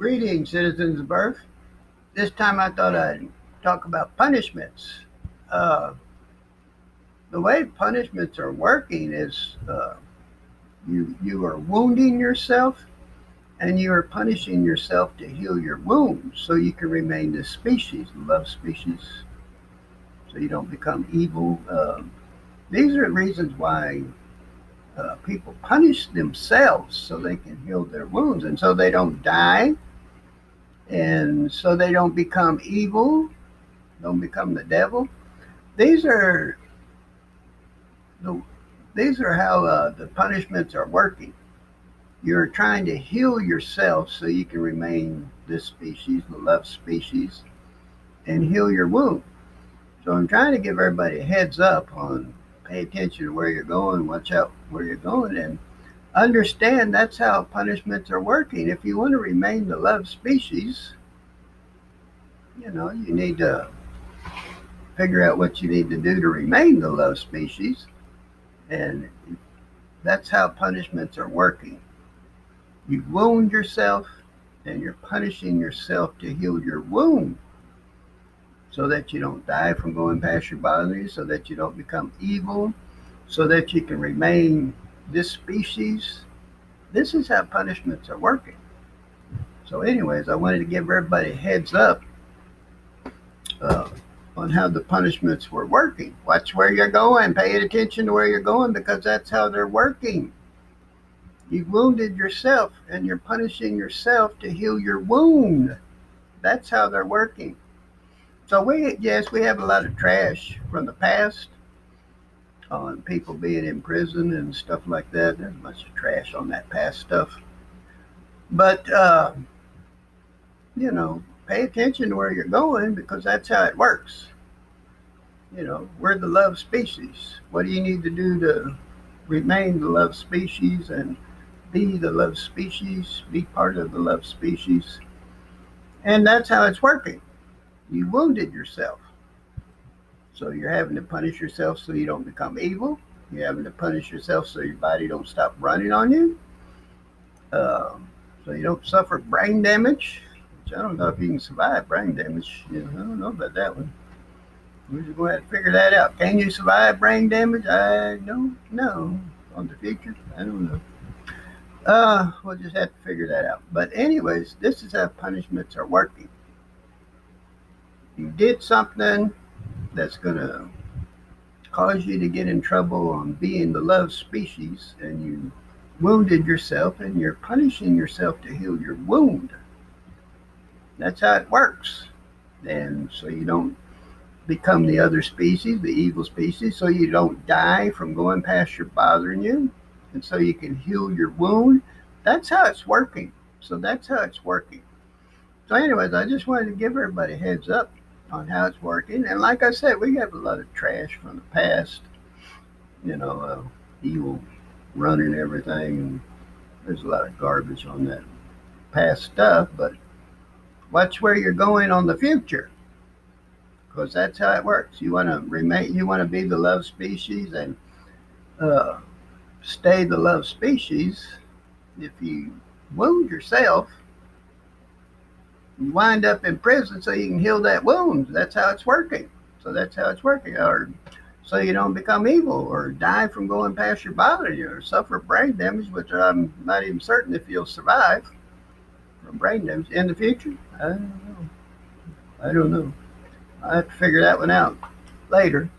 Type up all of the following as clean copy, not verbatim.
Greetings, citizens of Earth. This time I thought I'd talk about punishments. Uh, the way punishments are working is you are wounding yourself and you are punishing yourself to heal your wounds so you can remain this species, the love species, so you don't become evil. These are reasons why people punish themselves so they can heal their wounds and so they don't die and so they don't become evil, don't become the devil. These are the these are how the punishments are working. You're trying to heal yourself so you can remain this species, the love species, and heal your wound. So I'm trying to give everybody a heads up on pay attention to where you're going, watch out where you're going, and understand that's how punishments are working. If you want to remain the love species, you need to figure out what you need to do to remain the love species, and that's how punishments are working. You wound yourself and you're punishing yourself to heal your wound so that you don't die from going past your boundaries, so that you don't become evil, so that you can remain this species. This is how punishments are working. So, anyways, I wanted to give everybody a heads up uh, on how the punishments were working. Watch where you're going, pay attention to where you're going because that's how they're working. You wounded yourself and you're punishing yourself to heal your wound. That's how they're working. So yes, we have a lot of trash from the past on people being in prison and stuff like that. There's a bunch of trash on that past stuff. But, pay attention to where you're going because that's how it works. We're the love species. What do you need to do to remain the love species and be the love species, be part of the love species? And that's how it's working. You wounded yourself. So you're having to punish yourself so you don't become evil. You're having to punish yourself so your body don't stop running on you. So you don't suffer brain damage. Which I don't know if you can survive brain damage. I don't know about that one. We're just going to have to figure that out. Can you survive brain damage? I don't know. On the future, I don't know. We'll just have to figure that out. But anyways, this is how punishments are working. You did something that's going to cause you to get in trouble on being the love species, and you wounded yourself, and you're punishing yourself to heal your wound. That's how it works. And so you don't become the other species, the evil species, so you don't die from going past your bothering you, and so you can heal your wound. That's how it's working. So that's how it's working. So, anyways, I just wanted to give everybody a heads up on how it's working. And like I said, we have a lot of trash from the past, evil running everything. There's a lot of garbage on that past stuff, but watch where you're going on the future because that's how it works. You want to remain, you want to be the love species and uh, stay the love species. If you wound yourself, you wind up in prison so you can heal that wound. That's how it's working. So that's how it's working. Or so you don't become evil or die from going past your body or suffer brain damage, which I'm not even certain if you'll survive from brain damage in the future. I don't know. I don't know. I have to figure that one out later.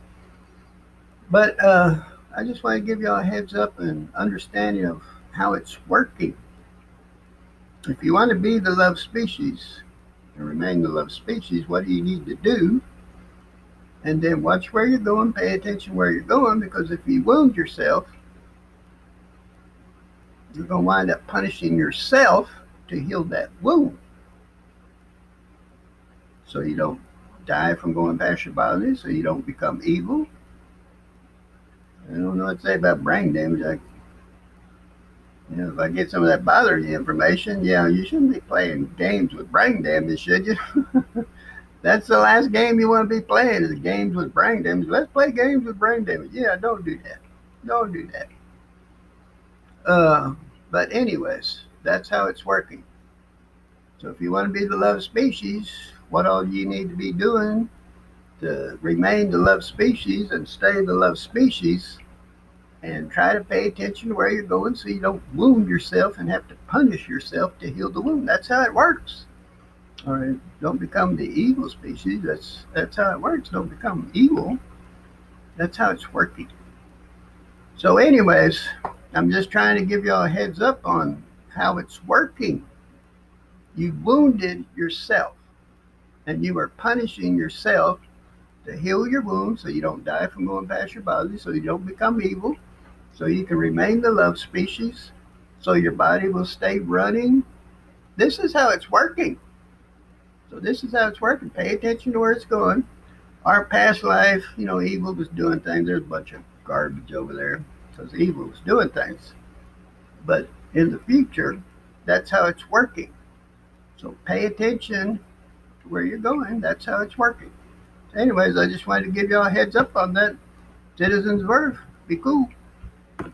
But I just want to give y'all a heads up and understanding of how it's working. If you want to be the love species and remain the love species, what do you need to do? And then watch where you're going, pay attention where you're going, because if you wound yourself, you're going to wind up punishing yourself to heal that wound. So you don't die from going past your body, so you don't become evil. I don't know what to say about brain damage. If I get some of that bothering information, you shouldn't be playing games with brain damage, should you? That's the last game you want to be playing is games with brain damage. Let's play games with brain damage. Yeah, don't do that. Don't do that. But anyways, that's how it's working. So if you want to be the love species, what all you need to be doing to remain the love species and stay the love species, and try to pay attention to where you're going so you don't wound yourself and have to punish yourself to heal the wound. That's how it works. All right, don't become the evil species. That's how it works. Don't become evil. That's how it's working. So, anyways, I'm just trying to give y'all a heads up on how it's working. You wounded yourself, and you are punishing yourself to heal your wound so you don't die from going past your body, so you don't become evil, so you can remain the love species, so your body will stay running. This is how it's working. So this is how it's working. Pay attention to where it's going. Our past life, evil was doing things. There's a bunch of garbage over there because evil was doing things. But in the future, that's how it's working. So pay attention to where you're going. That's how it's working. Anyways, I just wanted to give y'all a heads up on that. Citizens of Earth, be cool.